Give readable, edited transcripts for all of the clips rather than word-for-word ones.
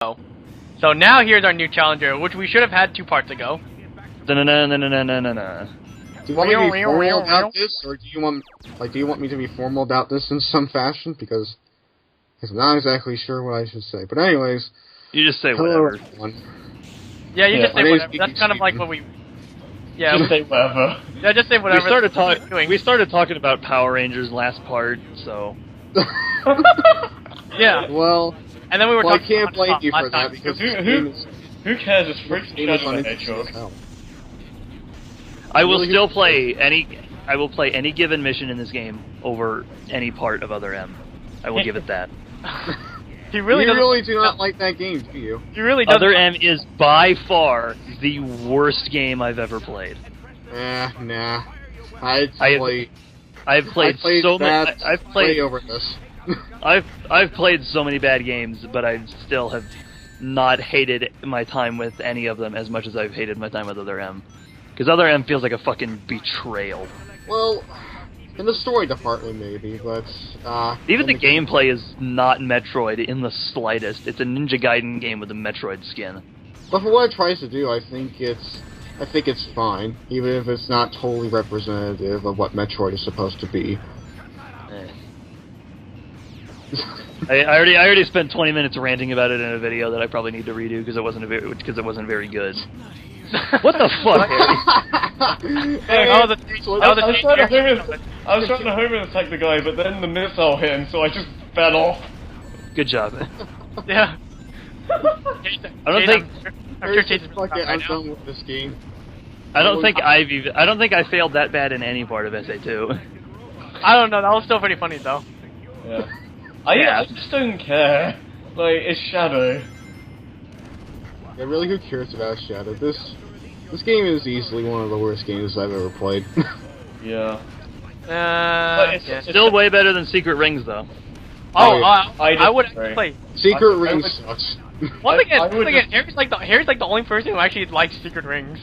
So now here's our new challenger, which we should have had 2 parts ago. No. Do you want me to be formal about this, or do you want me to be formal about this in some fashion? Because I'm not exactly sure what I should say. But anyways, You just say hello whatever. everyone. Yeah, you just my say name's whatever. That's kind of like what we... Yeah, Just say whatever. yeah, just say whatever. We started talking about Power Rangers last part, so Yeah, Well, and then we were I talking can't about blame last you for time. that because Who cares? It's freaking game is Shadow the uninteresting Hedgehog. as hell. I will Really still good. play any given mission in this game over any part of Other M. I will give it that. He really you doesn't... really do not like that game, do you? He really doesn't... Other M is by far the worst game I've ever played. Nah. I've played so many. I've played way over this. I've played so many bad games, but I still have not hated my time with any of them as much as I've hated my time with Other M. Because Other M feels like a fucking betrayal. Well, in the story department maybe, but Even the gameplay is not Metroid in the slightest. It's a Ninja Gaiden game with a Metroid skin. But for what it tries to do, I think it's fine, even if it's not totally representative of what Metroid is supposed to be. I already spent 20 minutes ranting about it in a video that I probably need to redo because it wasn't very good. What the fuck, Harry? I was trying to home and attack the guy, but then the missile hit him, so I just fell off. Good job. Yeah. I don't think I'm sure Chase is Fuck it, right I'm now. done with this game. I don't think I failed that bad in any part of SA2. I don't know, that was still pretty funny though. Yeah. I just don't care. Like, it's Shadow. Yeah, really, who cares about Shadow? This game is easily one of the worst games I've ever played. Yeah. Yeah. Still way better than Secret Rings though. Oh, I I would disagree. play. Secret I Ring would- sucks. Once again, I would Harry's like the only person who actually likes Secret Rings.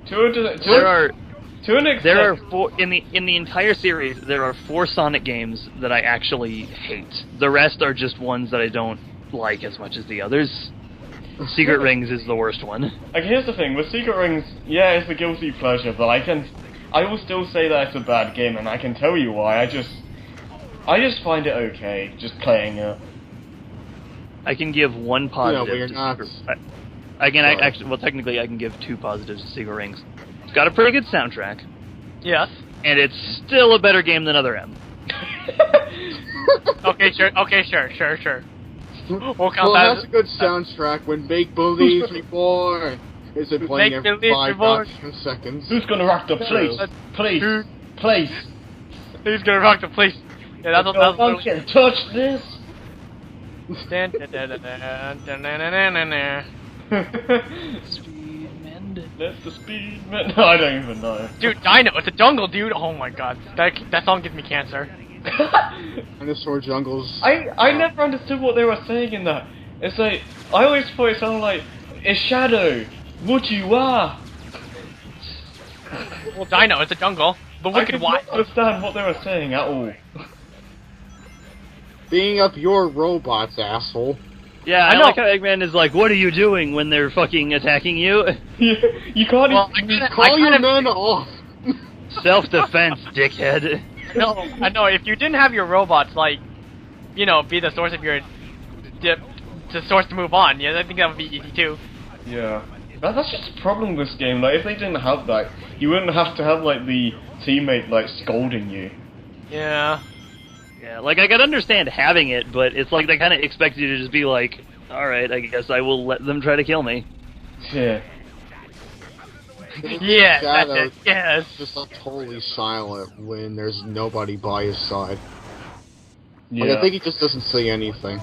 To an extent. There are 4 in the entire series. There are 4 Sonic games that I actually hate. The rest are just ones that I don't like as much as the others. Secret Rings is the worst one. Like, here's the thing, with Secret Rings, yeah, it's a guilty pleasure, but I will still say that it's a bad game, and I can tell you why. I just find it okay, just playing it. I can give 1 positive we're to not- Secret. Technically, I can give 2 positives to Secret Rings. It's got a pretty good soundtrack, Yes. and it's still a better game than Other M. Okay, sure. We'll count Well, that. it has a good soundtrack when Make Believe Reborn is it playing Make every Believe 5 Reborn. seconds. Who's gonna rock the place? Place. Place. Who's gonna rock the place? Yeah, that's I can touch this. Dun, dun, dun, dun, dun, dun, dun, dun, dun, dun. That's the speed man. No, I don't even know. Dude, Dino, it's a jungle, dude. Oh my god, that song gives me cancer. Dinosaur Jungles. I never understood what they were saying in that. It's like, I always thought it sounded like, it's Shadow, what you are. Well, Dino, it's a jungle. But I Wicked could Wild. not understand what they were saying at all. Being up your robots, asshole. Yeah, I I know. like how Eggman is like, "What are you doing when they're fucking attacking you?" You can't Well, even... Call your men off! Self-defense, dickhead. I know. If you didn't have your robots, like, be the source of your, the source to move on, yeah, I think that would be easy too. Yeah. That's just the problem with this game. Like, if they didn't have that, you wouldn't have to have, like, the teammate, like, scolding you. Yeah. Yeah, like I could understand having it, but it's like they kind of expect you to just be like, "All right, I guess I will let them try to kill me." Yeah. Yeah, Shadow that's it. Yes. just like totally silent when there's nobody by his side. Yeah. Like, I think he just doesn't say anything.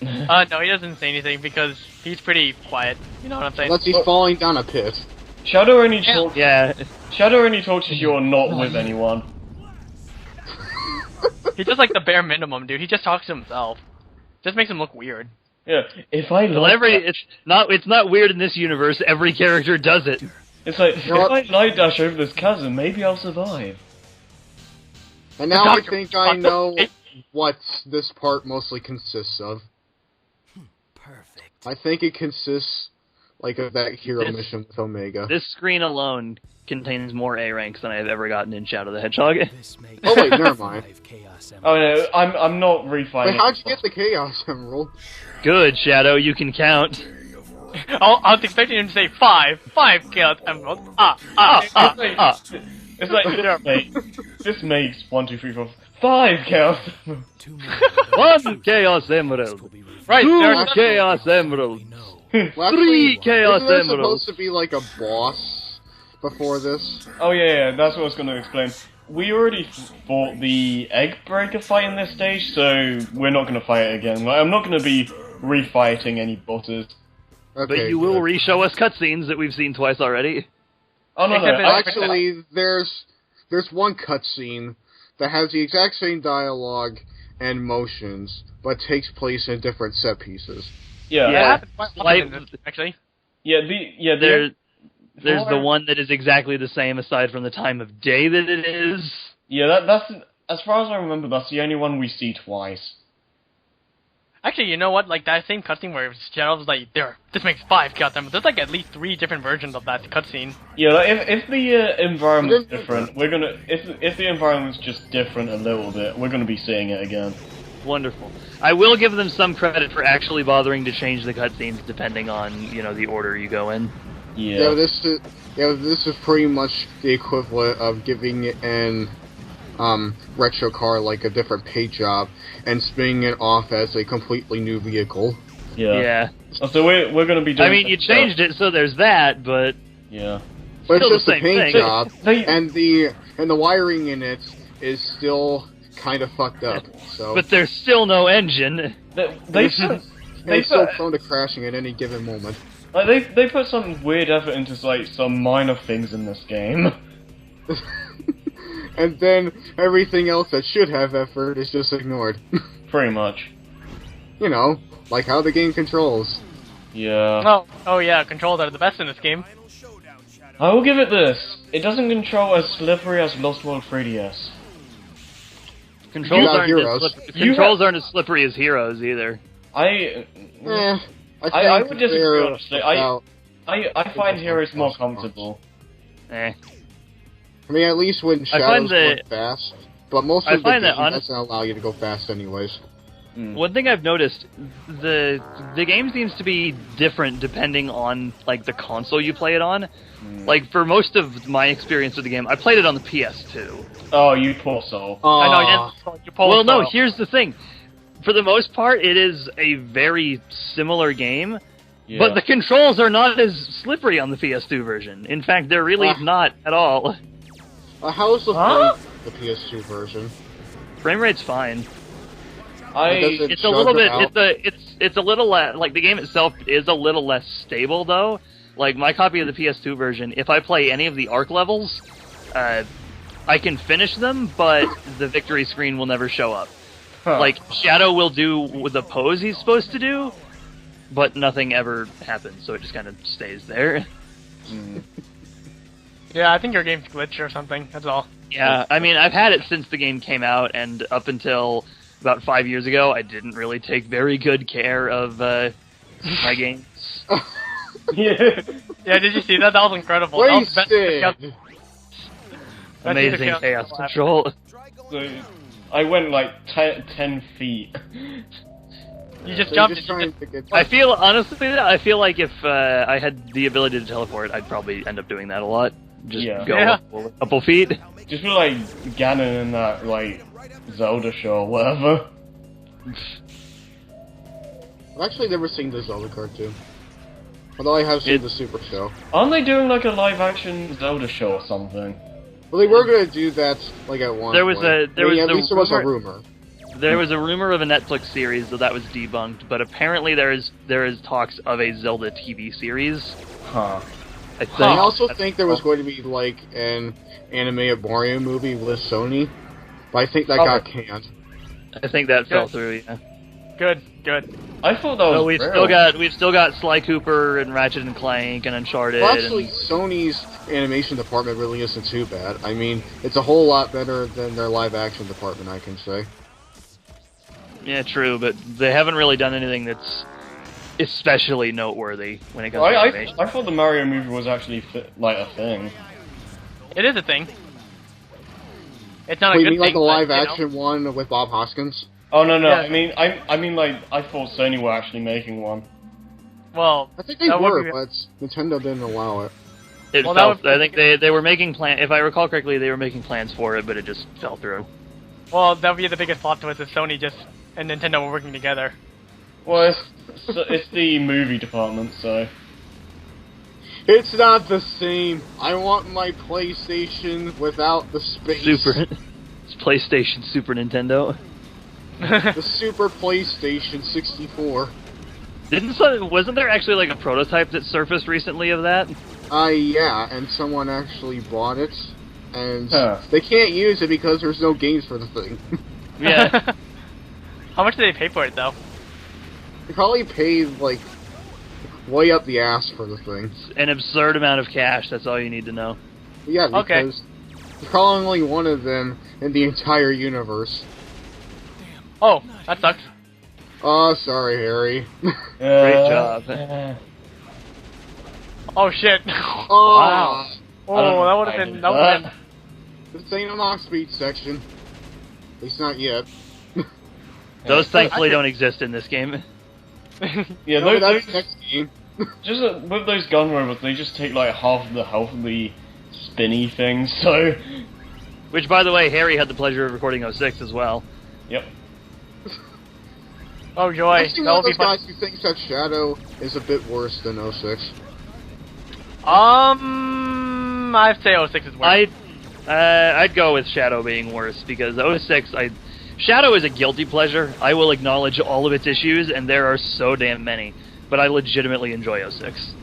No, he doesn't say anything because he's pretty quiet. You know what I'm saying? Unless he's falling down a pit. Shadow only talks... Yeah, Shadow only talks if you're not with anyone. He does like the bare minimum, dude. He just talks to himself. Just makes him look weird. Yeah. If I well, like... it's not weird in this universe. Every character does it. It's like, know if what? I light dash over this chasm, maybe I'll survive. And now I Doctor- think I know what this part mostly consists of. I think it consists like of that hero This- mission with Omega. This screen alone contains more A ranks than I have ever gotten in Shadow the Hedgehog. Oh wait, never mind. Oh no, I'm not Wait, refining. how'd you get the Chaos Emerald? Good, Shadow, you can count. I was expecting him to say 5 Chaos Emeralds. It's like this makes 1, 2, 3, 4, 5 chaos. 1 Chaos Emerald. Right, 2 there's Chaos Emerald. Well, 3 Chaos isn't there Emeralds. supposed to be like a boss before this? Oh yeah, that's what I was going to explain. We already fought the Egg Breaker fight in this stage, so we're not going to fight it again. Like, I'm not going to be refighting any bosses. Okay, But you will good. re-show us cutscenes that we've seen twice already. Oh no, Except no, it's- Actually, there's one cutscene that has the exact same dialogue and motions, but takes place in different set pieces. yeah, that Yeah. happens quite often Like- in this, actually. There's the one that is exactly the same aside from the time of day that it is. Yeah, that's as far as I remember, that's the only one we see twice. Actually, you know what? Like that same cutscene where Shadow's like, this makes 5 Chaos Emeralds. There's like at least 3 different versions of that cutscene. Yeah, like, if the environment's different, we're gonna if the environment's just different a little bit, we're gonna be seeing it again. Wonderful. I will give them some credit for actually bothering to change the cutscenes depending on, the order you go in. Yeah, Yeah, this is pretty much the equivalent of giving an retro car like a different paint job and spinning it off as a completely new vehicle. yeah. So we're gonna be doing. I mean, you changed it, so there's that, but Yeah. But Still the it's just a same paint thing. job, They- and the wiring in it is still kind of fucked up. So but there's still no engine. They put, and they it's still put, prone to crashing at any given moment. like, they put some weird effort into like some minor things in this game. And then everything else that should have effort is just ignored. Pretty much. Like how the game controls. Yeah. Oh yeah, controls are the best in this game. I will give it this. It doesn't control as slippery as Lost World 3DS. Controls got aren't Heroes. as controls aren't as slippery as Heroes either. I I would disagree, they're honestly. about- I find Heroes more comfortable. Eh. I mean, at least when I find shadows go that- fast. But most I of the find game that honest- doesn't allow you to go fast anyways. One thing I've noticed, the game seems to be different depending on like the console you play it on. Like for most of my experience with the game, I played it on the PS2. Oh, you poor soul. I know, Aw. you pulled Well, no, Solo. here's the thing. For the most part, it is a very similar game, Yeah. but the controls are not as slippery on the PS2 version. In fact, they're really not at all. How is the Huh? the PS2 version? Frame rate's fine. Does it It's a little bit. out? It's a little like the game itself is a little less stable though. Like my copy of the PS2 version, if I play any of the Arc levels, I can finish them, but the victory screen will never show up. Huh. Like Shadow will do the pose he's supposed to do, but nothing ever happens, so it just kind of stays there. Yeah, I think your game's glitched or something. That's all. Yeah, I mean I've had it since the game came out, and up until about 5 years ago, I didn't really take very good care of my games. yeah. Yeah, did you see that? That was incredible. That was the best Chaos- Wasted! best Amazing Chaos chaos Emerald control. So, I went like 10 feet. You just So jumped. just and you trying to get. I feel like if I had the ability to teleport, I'd probably end up doing that a lot. Just Yeah. go Yeah. up a couple feet. Just feel like Ganon in that like Zelda show or whatever. I've actually never seen the Zelda cartoon. Although I have seen It- the Super Show. Aren't they doing like a live action Zelda show or something? Well, they were gonna do that like at one There was point. a- there I mean, was at the least there was a rumor- rumor. There was a rumor of a Netflix series, though that was debunked. But apparently there is talks of a Zelda TV series. Huh. I think. I also think there was going to be like an animated Mario movie with Sony, but I think that got canned. I think that fell Good. through. Yeah. Good, good. I thought that was So we've real. still got Sly Cooper and Ratchet and Clank and Uncharted. Well, actually, and, Sony's animation department really isn't too bad. I mean, it's a whole lot better than their live action department, I can say. yeah, true, but they haven't really done anything that's especially noteworthy when it comes Well, to I animation. thought the Mario movie was actually like a thing. It is a thing. It's not Wait, a you good mean like thing. the but, live you know. action one with Bob Hoskins? Oh no, Yeah. I mean like I thought Sony were actually making one. Well, I think they that would were, be- but Nintendo didn't allow it. It Well, that fell, would- I think they were making plan. If I recall correctly, they were making plans for it, but it just fell through. Well, that would be the biggest plot twist if Sony just and Nintendo were working together. Well, it's the movie department, so. It's not the same. I want my PlayStation without the space. It's PlayStation, Super Nintendo. The Super PlayStation 64. Wasn't there actually like a prototype that surfaced recently of that? Yeah, and someone actually bought it, and Huh. they can't use it because there's no games for the thing. Yeah. How much did they pay for it though? They probably paid, like, way up the ass for the thing. An absurd amount of cash. That's all you need to know. Yeah, Okay. because there's probably only one of them in the entire universe. Oh, that sucks. Oh, sorry, Harry. Great job. Oh shit. Oh, Wow. Oh, that would have been. That would have This ain't an off-speed section. At least not yet. Those thankfully I think- don't exist in this game. been. Yeah, No, those, that's next game. just with those gun robots, they just take like half of the health of the spinny things. So, Which, by the way, Harry had the pleasure of recording 06 as well. yep. Oh joy. Actually, That one would of be those fun. guys who thinks that Shadow is a bit worse than 06. I'd say 06 is worse. I'd go with Shadow being worse because 06, Shadow is a guilty pleasure. I will acknowledge all of its issues, and there are so damn many. But I legitimately enjoy 06.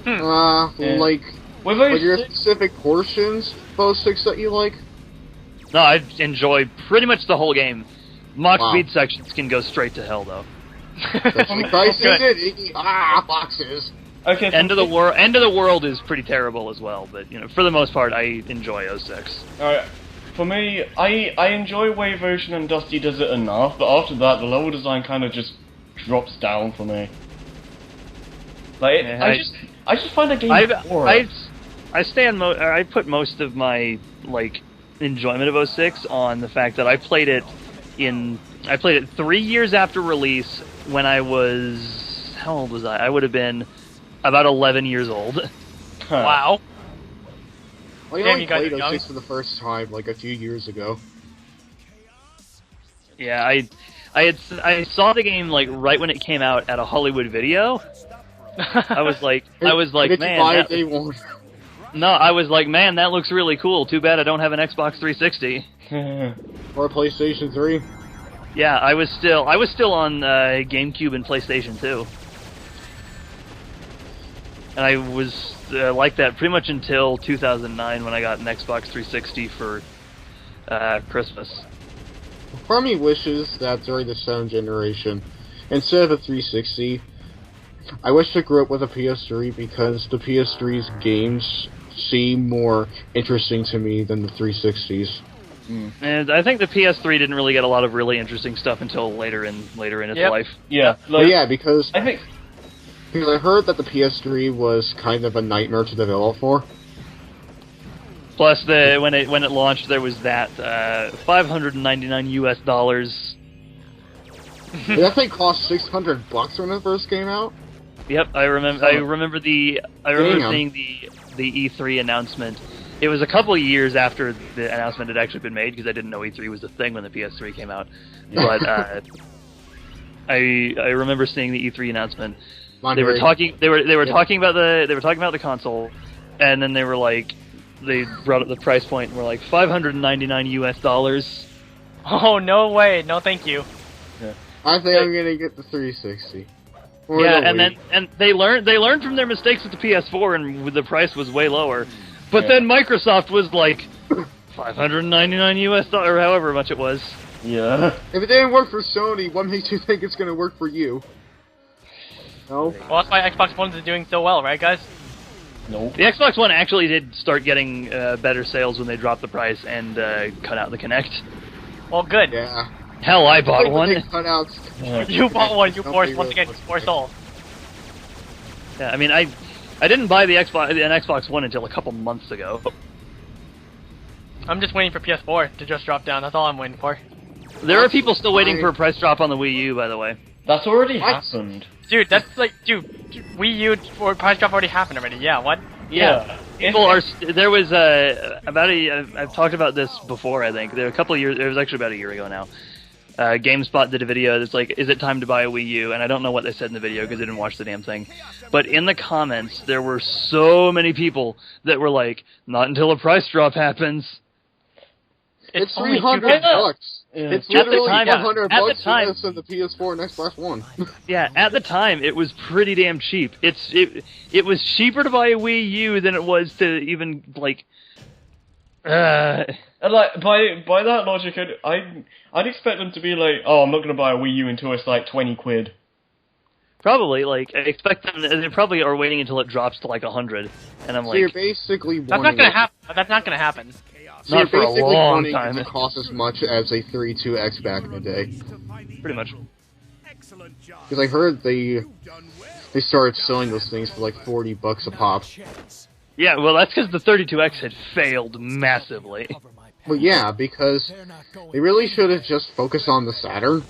Yeah. Like, With like those your six- specific portions of 06 that you like? No, I enjoy pretty much the whole game. Mock Wow. speed sections can go straight to hell, though. That's the price Good. is it? Boxes. okay, End of the world is pretty terrible as well, but for the most part, I enjoy 06. Alright, for me, I enjoy Wave Ocean and Dusty Does It enough, but after that, the level design kind of just drops down for me. Like, Yeah, I just find the game boring. I put most of my enjoyment of 06 on the fact that I played it 3 years after release when I was, how old was I? I would have been about 11 years old. Huh. Wow. Well, you Damn, only you guys played are young. 06 for the first time, like, a few years ago. Yeah, I saw the game right when it came out at a Hollywood Video. I was like, Did you man, buy that- it day one? no, I was like, man, that looks really cool. Too bad I don't have an Xbox 360. Or a PlayStation 3? Yeah, I was still on GameCube and PlayStation 2, and I was like that pretty much until 2009 when I got an Xbox 360 for Christmas. Part of me wishes that during the 7th generation, instead of a 360, I wish I grew up with a PS3 because the PS3's games seem more interesting to me than the 360's. And I think the PS3 didn't really get a lot of really interesting stuff until later in its Yep. life. Yeah, But like, yeah, because I think I heard that the PS3 was kind of a nightmare to develop for. Plus, when it launched, there was that $599 US. That thing cost $600 when it first came out. Yep, I remember. I remember Damn. seeing the E3 announcement. It was a couple of years after the announcement had actually been made because I didn't know E3 was a thing when the PS3 came out. But I remember seeing the E3 announcement. Not They were very- talking. They were Yeah. talking about the console, and then they brought up the price point and were like $599 US. Oh no way. No thank you. I think I'm gonna get the 360. Or Yeah, the Wii. and they learned from their mistakes with the PS4, and the price was way lower. But Yeah. then Microsoft was like $599 US, or however much it was. yeah. If it didn't work for Sony, what makes you think it's gonna work for you? No? Well, that's why Xbox One is doing so well, right, guys? Nope. The Xbox One actually did start getting better sales when they dropped the price and cut out the Kinect. Well, good. Yeah. Hell, I bought Like when they one. cut out. You bought one, you Nobody forced once really again, wants to forced play. all. Yeah, I mean, I didn't buy an Xbox One until a couple months ago. I'm just waiting for PS4 to just drop down. That's all I'm waiting for. There are people still waiting Fine. for a price drop on the Wii U, by the way. That's already What? happened. Dude, that's like, dude, Wii U or price drop already happened already. Yeah, what? Yeah. People are. There was about I've talked about this before. I think there were a couple of years. It was actually about a year ago now. GameSpot did a video that's like, "Is it time to buy a Wii U?" And I don't know what they said in the video because I didn't watch the damn thing. But in the comments, there were so many people that were like, "Not until a price drop happens." It's only $300 bucks. Yeah. It's At the literally time- $400 at the bucks for time- this and the PS4 and Xbox One. Yeah, at the time it was pretty damn cheap. It was cheaper to buy a Wii U than it was to even like. And like by that logic, I'd expect them to be like, oh, I'm not gonna buy a Wii U until it's like 20 quid. Probably, like, I expect them. They probably are waiting until it drops to like 100, and I'm So you're like, basically That's not wanting gonna it- happen. That's not gonna happen. So you're Not for a basically long wanting time. it to cost as much as a 32X back in the day. pretty much. Because I heard they started selling those things for like $40 a pop. Yeah, well, that's because the 32X had failed massively. Well, yeah, because they really should have just focused on the Saturn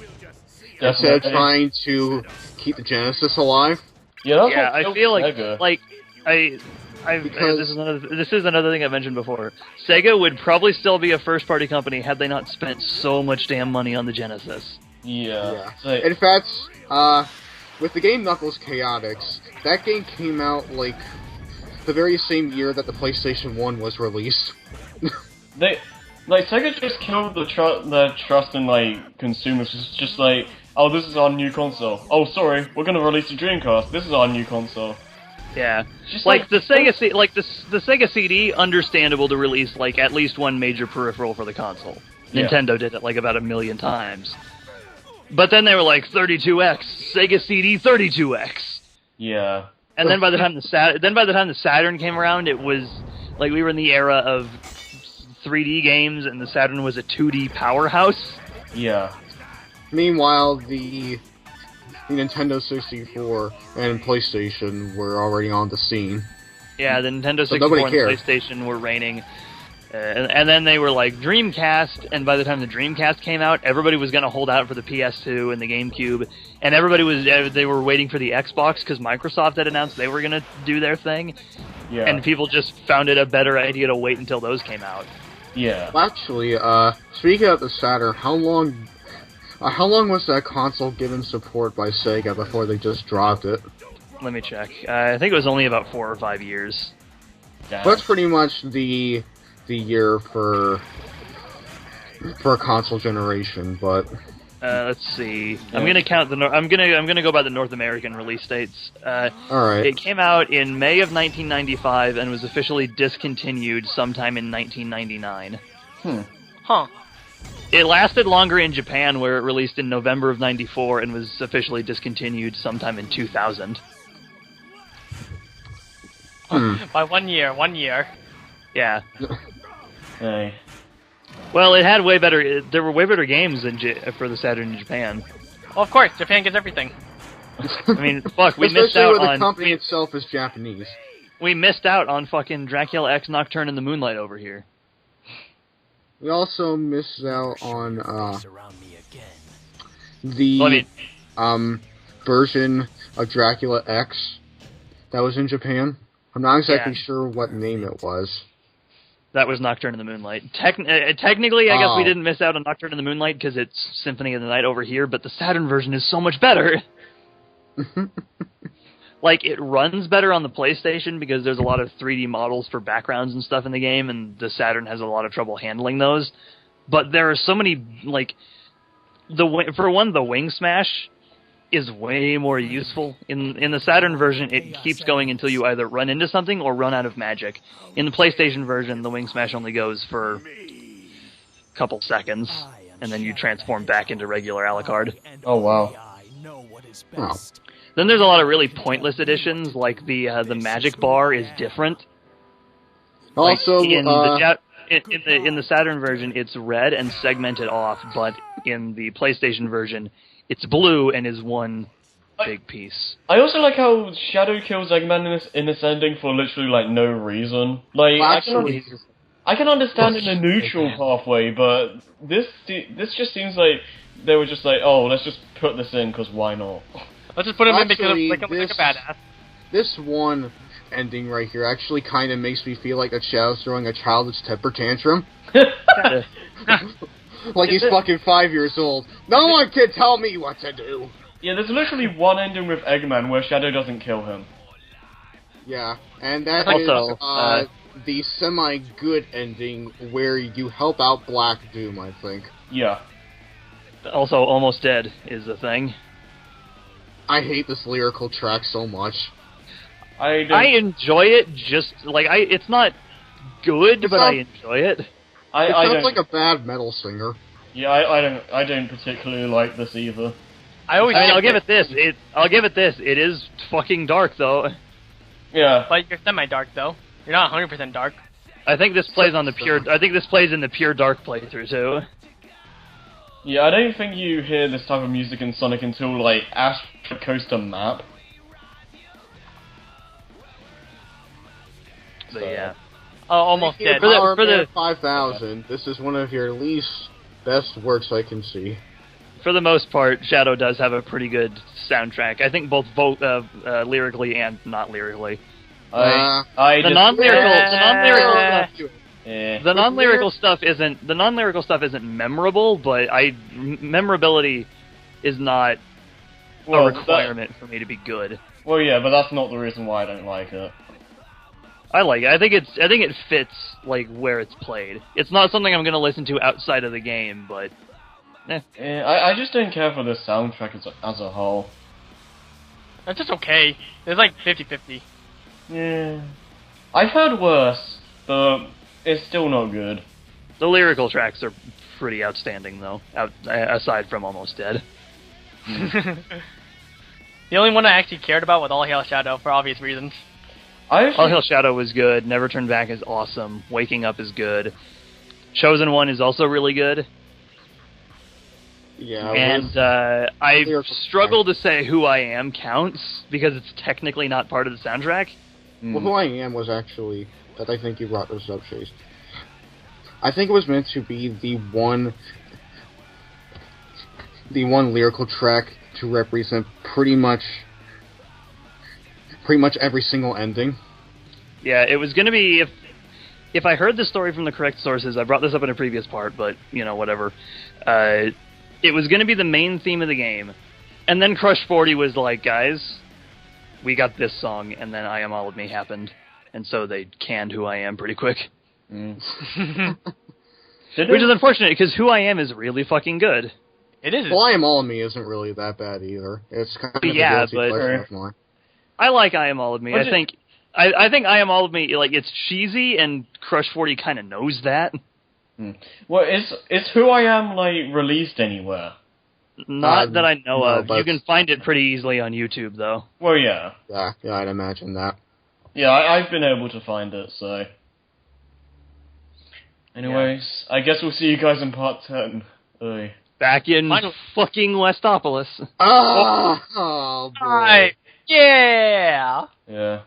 instead of Definitely. trying to keep the Genesis alive. Yeah, that's Yeah, what I killed feel like Sega. Because- this is another thing I mentioned before. Sega would probably still be a first-party company had they not spent so much damn money on the Genesis. Yeah. Yeah. In fact, with the game Knuckles Chaotix, that game came out like the very same year that the PlayStation 1 was released. Sega just killed the trust in like consumers. It's just like, oh, this is our new console. Oh, sorry, we're gonna release the Dreamcast. This is our new console. Yeah, Just like the Sega the Sega CD, understandable to release like at least one major peripheral for the console. Yeah. Nintendo did it like about 1 million times. But then they were like 32X, Sega CD 32X. Yeah. And then by the time the Saturn came around, it was like we were in the era of 3D games, and the Saturn was a 2D powerhouse. Yeah. Meanwhile, the Nintendo 64 and PlayStation were already on the scene. Yeah, the Nintendo So 64 nobody and cared. PlayStation were reigning. And then they were like Dreamcast, and by the time the Dreamcast came out, everybody was going to hold out for the PS2 and the GameCube, and they were waiting for the Xbox because Microsoft had announced they were going to do their thing, Yeah. and people just found it a better idea to wait until those came out. Yeah. Well, actually, speaking of the Saturn, how long was that console given support by Sega before they just dropped it? Let me check. I think it was only about 4 or 5 years. Damn. That's pretty much the year for a console generation, but Let's see. I'm gonna count the. I'm gonna go by the North American release dates. alright. It came out in May of 1995 and was officially discontinued sometime in 1999. Huh. It lasted longer in Japan, where it released in November of '94 and was officially discontinued sometime in 2000. By 1 year, 1 year. Yeah. Hey. Well, it had way better. There were way better games for the Saturn in Japan. Well, of course, Japan gets everything. I mean, fuck, we missed Especially out when the on. company itself is Japanese. We missed out on fucking Dracula X Nocturne in the Moonlight over here. We also missed out on Surround me again. the Well, I mean, version of Dracula X that was in Japan. I'm not exactly Yeah. sure what name it was. that was Nocturne in the Moonlight. Technically, I guess we Oh. didn't miss out on Nocturne in the Moonlight because it's Symphony of the Night over here, but the Saturn version is so much better. Like, it runs better on the PlayStation because there's a lot of 3D models for backgrounds and stuff in the game, and the Saturn has a lot of trouble handling those. But there are so many, like, for one, the Wing Smash is way more useful. In the Saturn version, it keeps going until you either run into something or run out of magic. In the PlayStation version, the Wing Smash only goes for a couple seconds, and then you transform back into regular Alucard. Oh, wow. I know what is Oh. best. Then there's a lot of really pointless additions, like the magic bar is different. Like, Also, in the Saturn version, it's red and segmented off, but in the PlayStation version, it's blue and is one big piece. I also like how Shadow kills Eggman in this ending for literally like no reason. Like Well, actually, I can understand in a neutral pathway, but this just seems like they were just like, oh, let's just put this in because why not? Let's just put him in because Actually, like a badass. this one ending right here actually kind of makes me feel like that Shadow's throwing a childish temper tantrum. Like he's fucking 5 years old. No one can tell me what to do. Yeah, there's literally one ending with Eggman where Shadow doesn't kill him. Yeah, and that Also, is the semi-good ending where you help out Black Doom, I think. Yeah. Also, Almost Dead is the thing. I hate this lyrical track so much. I I enjoy it. Just like it's not good, but I enjoy it. It I sounds don't like a bad metal singer. Yeah, I don't particularly like this either. I'll give it this. I'll give it this. It is fucking dark though. Yeah. But you're semi-dark though. You're not 100% dark. I think this plays on the pure. I think this plays in the pure dark playthrough too. Yeah, I don't think you hear this type of music in Sonic until like Astro Coaster Map. But yeah. Oh, almost Thank you, dead. Power For the- Man 5000. This is one of your least best works I can see. For the most part, Shadow does have a pretty good soundtrack. I think both lyrically and not lyrically. The The non-lyrical stuff isn't memorable, but memorability is not a requirement for me to be good. Well, yeah, but that's not the reason why I don't like it. I like it. I think it fits like where it's played. It's not something I'm going to listen to outside of the game, but I just don't care for the soundtrack as a whole. That's just okay. It's like 50-50. Yeah. I've heard worse, but it's still not good. the lyrical tracks are pretty outstanding though. Aside from Almost Dead. The only one I actually cared about was All Hail Shadow for obvious reasons. All Hail Shadow was good. Never Turn Back is awesome. Waking Up is good. Chosen One is also really good. Yeah, And I lyrical struggle to say Who I Am counts because it's technically not part of the soundtrack. well, Who I Am was actually that. I think you brought this up, Chase. I think it was meant to be the one lyrical track to represent pretty much every single ending. Yeah, it was going to be if I heard the story from the correct sources. I brought this up in a previous part, but whatever. It was going to be the main theme of the game, and then Crush 40 was like, guys, we got this song, and then I Am All of Me happened, and so they canned Who I Am pretty quick. Which is unfortunate because Who I Am is really fucking good. It is. Well, I Am All of Me isn't really that bad either. It's kind of Yeah, a guilty but- pleasure of mine. I like I Am All of Me. I think I am All of Me, like, it's cheesy, and Crush 40 kind of knows that. Well, is Who I Am like released anywhere? Not that I know no, of. but- You can find it pretty easily on YouTube, though. Well, yeah, Yeah, I'd imagine that. yeah, I've been able to find it. So, anyways, I guess we'll see you guys in part 10. Oy. Back in Final- fucking Westopolis. Oh boy. Alright. Yeah. Yeah.